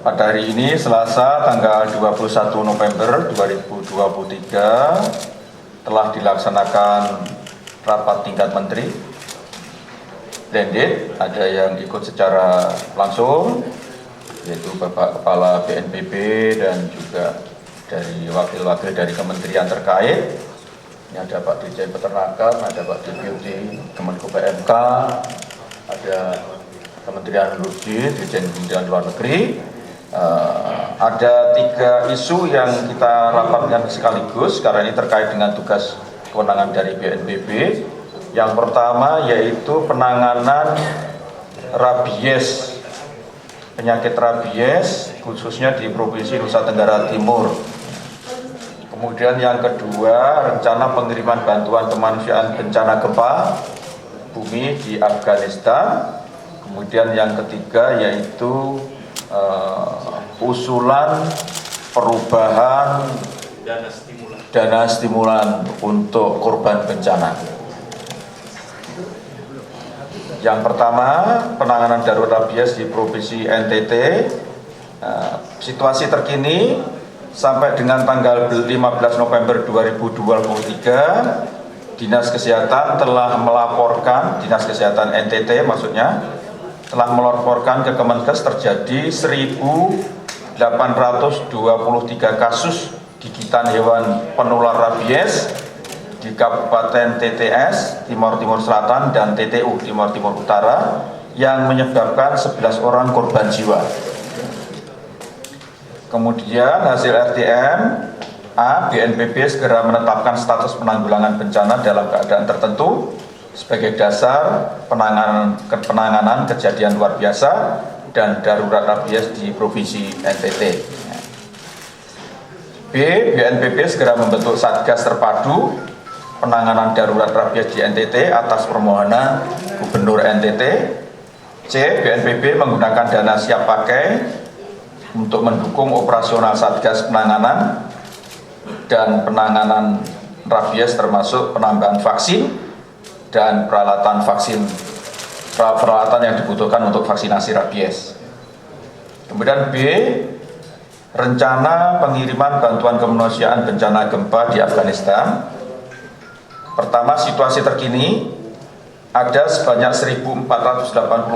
Pada hari ini Selasa tanggal 21 November 2023 telah dilaksanakan rapat tingkat menteri. Blended, ada yang ikut secara langsung, yaitu Bapak Kepala BNPB dan juga dari wakil-wakil dari kementerian terkait. Ini ada Pak Dirjen Peternakan, ada Pak Deputi Kemenko PMK, ada Kementerian Luar Dirjen Kementerian Luar Negeri. Ada 3 isu yang kita rapatkan sekaligus karena ini terkait dengan tugas kewenangan dari BNPB. Yang pertama yaitu penanganan rabies, penyakit rabies khususnya di Provinsi Nusa Tenggara Timur. Kemudian yang kedua, rencana pengiriman bantuan kemanusiaan bencana gempa bumi di Afghanistan. Kemudian yang ketiga yaitu usulan perubahan dana stimulan untuk korban bencana. Yang pertama, penanganan darurat rabies di Provinsi NTT. Situasi terkini sampai dengan tanggal 15 November 2023, Dinas Kesehatan telah melaporkan, Dinas Kesehatan NTT maksudnya, telah melaporkan ke Kemenkes terjadi 1.823 kasus gigitan hewan penular rabies di Kabupaten TTS, Timur Selatan, dan TTU, Timur Utara, yang menyebabkan 11 orang korban jiwa. Kemudian hasil RTM, BNPB segera menetapkan status penanggulangan bencana dalam keadaan tertentu sebagai dasar penanganan kejadian luar biasa dan darurat rabies di Provinsi NTT. BNPB segera membentuk Satgas Terpadu penanganan darurat rabies di NTT atas permohonan Gubernur NTT. BNPB menggunakan dana siap pakai untuk mendukung operasional Satgas penanganan dan penanganan rabies, termasuk penambahan vaksin dan peralatan yang dibutuhkan untuk vaksinasi rabies. Kemudian rencana pengiriman bantuan kemanusiaan bencana gempa di Afghanistan. Pertama, situasi terkini, ada sebanyak 1.480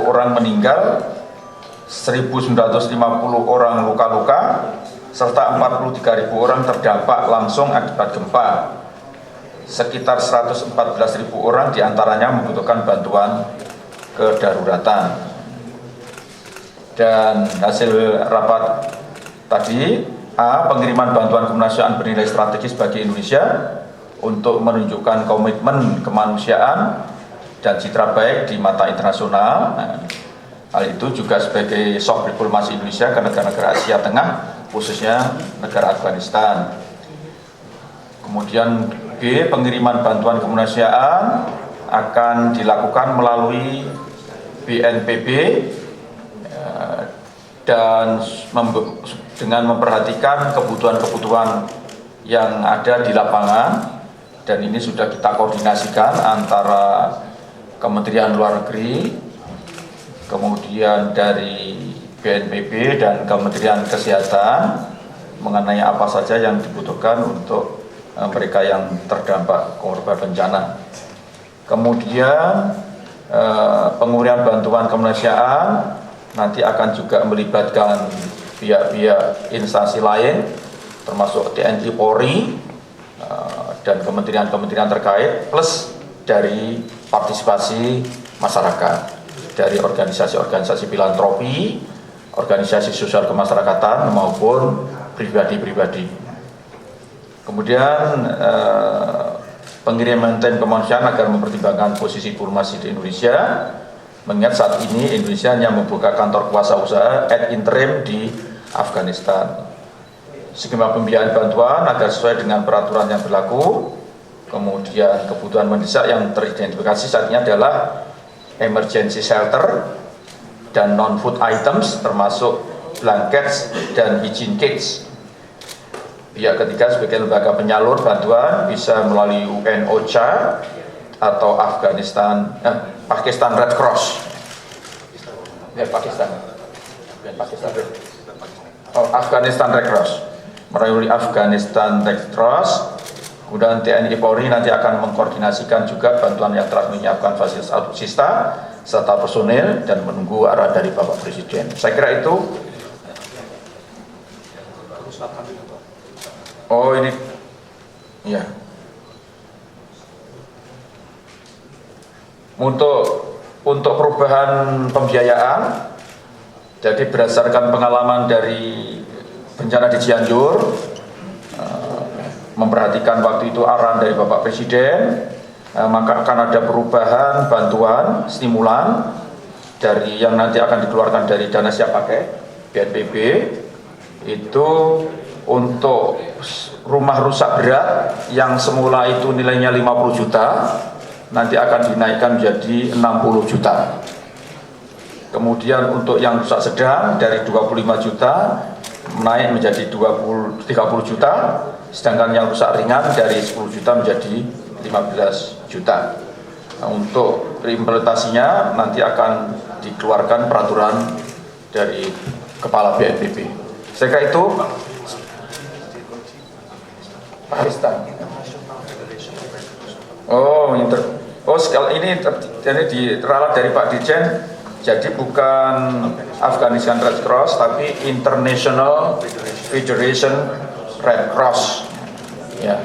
orang meninggal, 1.950 orang luka-luka, serta 43.000 orang terdampak langsung akibat gempa. Sekitar 114.000 orang diantaranya membutuhkan bantuan kedaruratan. Dan hasil rapat tadi, pengiriman bantuan kemanusiaan bernilai strategis bagi Indonesia untuk menunjukkan komitmen kemanusiaan dan citra baik di mata internasional. Hal itu juga sebagai soft diplomasi Indonesia ke negara-negara Asia Tengah, khususnya negara Afghanistan. Kemudian pengiriman bantuan kemanusiaan akan dilakukan melalui BNPB dan dengan memperhatikan kebutuhan-kebutuhan yang ada di lapangan. Dan ini sudah kita koordinasikan antara Kementerian Luar Negeri, kemudian dari BNPB dan Kementerian Kesehatan mengenai apa saja yang dibutuhkan untuk mereka yang terdampak korban bencana. Kemudian pengurian bantuan kemanusiaan nanti akan juga melibatkan pihak-pihak instansi lain, termasuk TNI Polri, dan kementerian-kementerian terkait, plus dari partisipasi masyarakat, dari organisasi-organisasi filantropi, organisasi sosial kemasyarakatan, maupun pribadi-pribadi. Kemudian pengiriman tim kemanusiaan agar mempertimbangkan posisi diplomasi di Indonesia, mengingat saat ini Indonesia hanya membuka kantor kuasa usaha ad interim di Afghanistan. Skema pembiayaan bantuan agar sesuai dengan peraturan yang berlaku. Kemudian kebutuhan mendesak yang teridentifikasi saat ini adalah emergency shelter dan non-food items, termasuk blankets dan hygiene kits. Pihak ketiga sebagai lembaga penyalur bantuan bisa melalui UN-OCHA atau Pakistan Red Cross. Pakistan. Afghanistan Red Cross, melalui Afghanistan Red Cross. Kemudian TNI Polri nanti akan mengkoordinasikan juga bantuan yang telah menyiapkan fasilitas alutsista serta personil dan menunggu arah dari Bapak Presiden. Saya kira itu. Oh ini, ya. Untuk perubahan pembiayaan, jadi berdasarkan pengalaman dari bencana di Cianjur, memperhatikan waktu itu arahan dari Bapak Presiden, maka akan ada perubahan bantuan stimulan dari yang nanti akan dikeluarkan dari dana siap pakai BNPB itu untuk rumah rusak berat yang semula itu nilainya 50 juta nanti akan dinaikkan menjadi 60 juta. Kemudian untuk yang rusak sedang dari 25 juta naik menjadi 30 juta, sedangkan yang rusak ringan dari 10 juta menjadi 15 juta. Nah, untuk implementasinya nanti akan dikeluarkan peraturan dari Kepala BNPB. Saya kira itu Pakistan. Ini diralat dari Pak Dirjen. Jadi bukan Afghanistan Red Cross, tapi International Federation Red Cross. Ya.